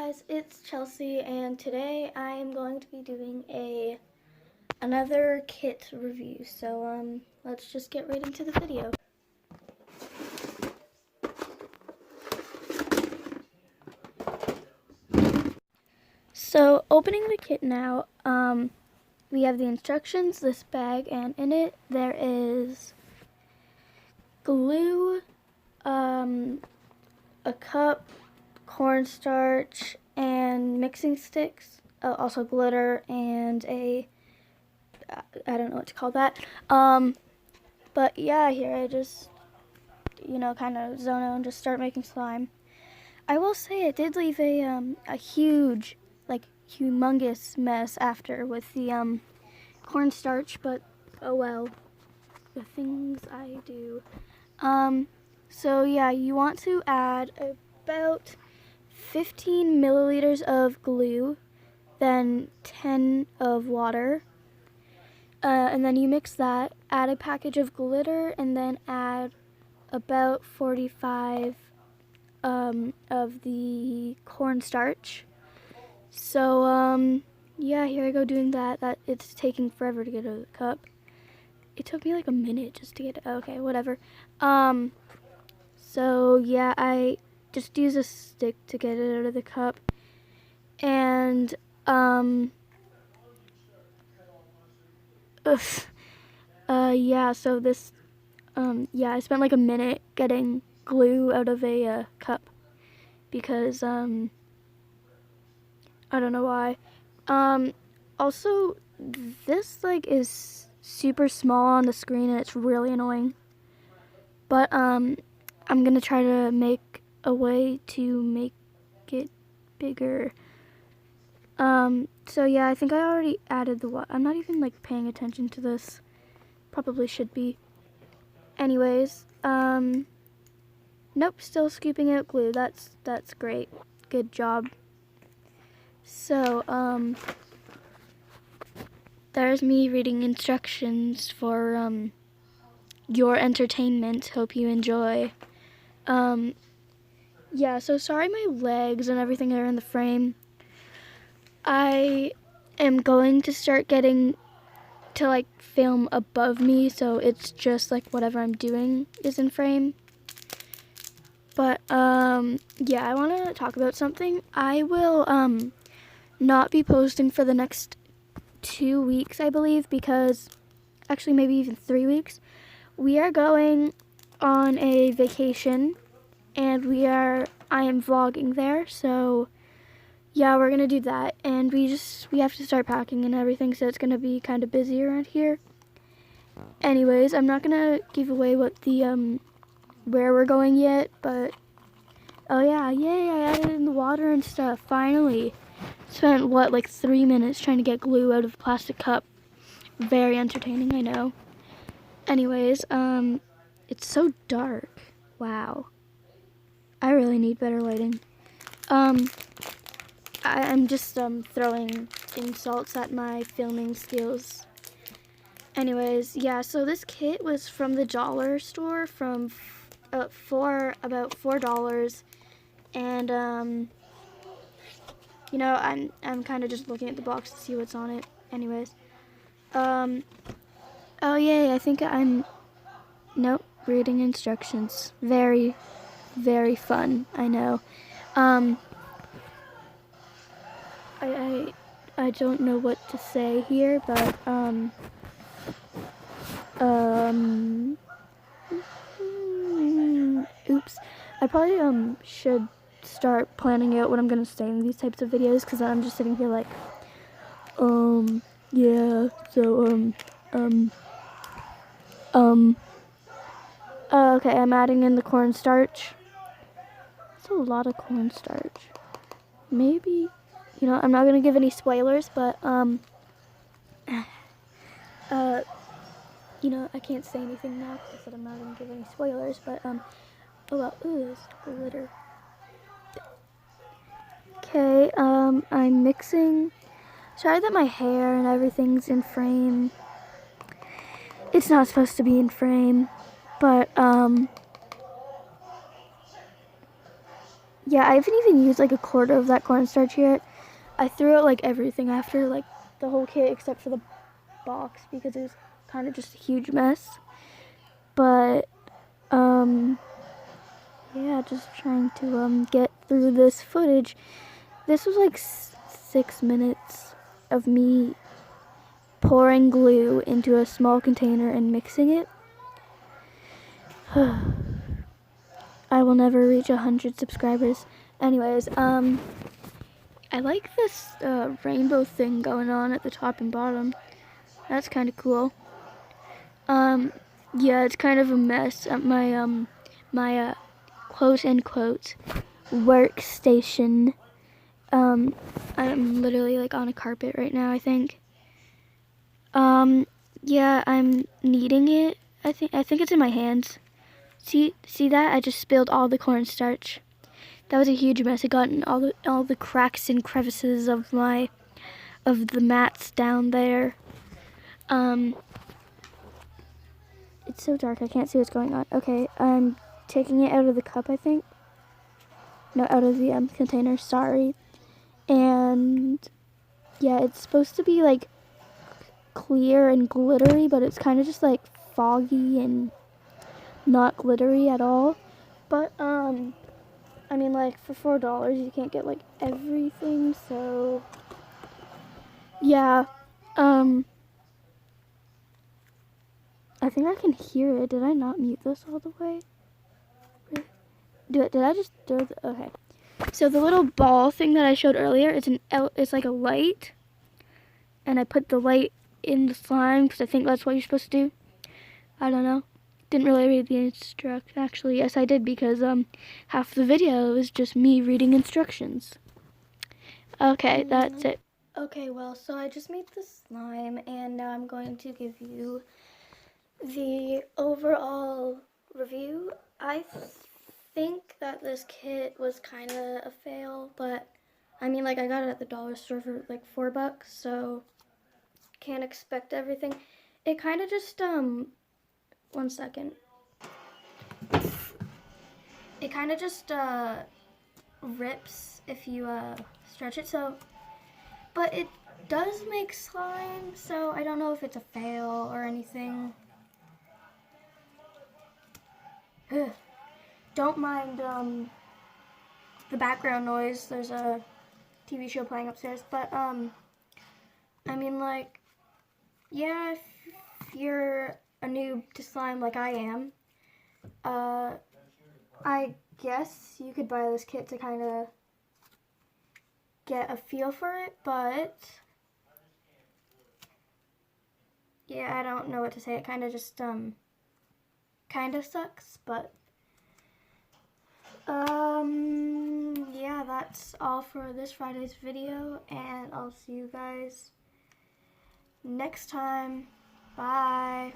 guys, it's Chelsea, and today I am going to be doing another kit review. So let's just get right into the video. So opening the kit now, we have the instructions, this bag, and in it there is glue, a cup, cornstarch, and mixing sticks, also glitter, and I don't know what to call that. But yeah, here I just, kind of zone out and just start making slime. I will say it did leave a huge, humongous mess after with the cornstarch, but oh well, the things I do. So yeah, you want to add about 15 milliliters of glue, then 10 of water, and then you mix that, add a package of glitter, and then add about 45 of the cornstarch. So yeah, here I go doing that. It's taking forever to get out of the cup. It took me like a minute just to get, okay, whatever. So yeah, I just use a stick to get it out of the cup. And yeah, so this, yeah, I spent like a minute getting glue out of a cup because, I don't know why. Also, this, is super small on the screen and it's really annoying. But, I'm gonna try to make a way to make it bigger. So yeah, I think I already added the I'm not even, paying attention to this. Probably should be. Anyways, nope, still scooping out glue. That's great. Good job. So, there's me reading instructions for, your entertainment. Hope you enjoy. Yeah, so sorry my legs and everything are in the frame. I am going to start getting to, film above me, so it's just, whatever I'm doing is in frame. But, yeah, I want to talk about something. I will, not be posting for the next 2 weeks, I believe, because, actually maybe even 3 weeks. We are going on a vacation, and I am vlogging there, so yeah, we're gonna do that, and we have to start packing and everything, so it's gonna be kind of busy around here. Anyways, I'm not gonna give away what the where we're going yet, but oh yeah, yay, I added in the water and stuff. Finally, spent what, 3 minutes trying to get glue out of a plastic cup. Very entertaining, I know. Anyways, it's so dark. Wow, I really need better lighting. I'm just throwing insults at my filming skills. Anyways, yeah, so this kit was from the dollar store for about $4, and I'm kind of just looking at the box to see what's on it. Anyways, oh yay, I think nope, reading instructions. Very, very fun, I know. I don't know what to say here, but, oops. I probably, should start planning out what I'm gonna say in these types of videos, because I'm just sitting here yeah, so, okay, I'm adding in the cornstarch. That's a lot of cornstarch. Maybe, I'm not gonna give any spoilers, but, I can't say anything now because I said I'm not gonna give any spoilers, but, oh well, ooh, there's glitter. Okay, I'm mixing. Sorry that my hair and everything's in frame. It's not supposed to be in frame, but, yeah, I haven't even used like a quarter of that cornstarch yet. I threw out like everything after, like the whole kit except for the box because it was kind of just a huge mess. But yeah, just trying to get through this footage. This was like 6 minutes of me pouring glue into a small container and mixing it. I will never reach 100 subscribers. Anyways, I like this rainbow thing going on at the top and bottom. That's kind of cool. Yeah, it's kind of a mess at my quote unquote workstation. I'm literally like on a carpet right now, I think. Yeah, I'm kneading it. I think it's in my hands. See that? I just spilled all the cornstarch. That was a huge mess. It got in all the cracks and crevices of the mats down there. It's so dark. I can't see what's going on. Okay, I'm taking it out of the cup, I think. No, out of the container. Sorry. And yeah, it's supposed to be like clear and glittery, but it's kind of just like foggy and not glittery at all. But I mean, like for $4 you can't get like everything, so yeah. I think I can hear it. Did I not mute this all the way? Did I just do it? Okay. So the little ball thing that I showed earlier, it's like a light, and I put the light in the slime because I think that's what you're supposed to do. I don't know. Didn't really read the instructions. Actually, yes, I did because half the video is just me reading instructions. Okay, that's it. Okay, well, so I just made the slime, and now I'm going to give you the overall review. I think that this kit was kind of a fail, but I mean, like, I got it at the dollar store for like $4, so can't expect everything. It kind of just, 1 second. It kind of just, rips if you, stretch it, so, but it does make slime, so I don't know if it's a fail or anything. Ugh. Don't mind, the background noise. There's a TV show playing upstairs, but, I mean, like, yeah, if you're a noob to slime like I am, I guess you could buy this kit to kind of get a feel for it, but yeah, I don't know what to say. It kind of just, kind of sucks, but, yeah, that's all for this Friday's video, and I'll see you guys next time. Bye.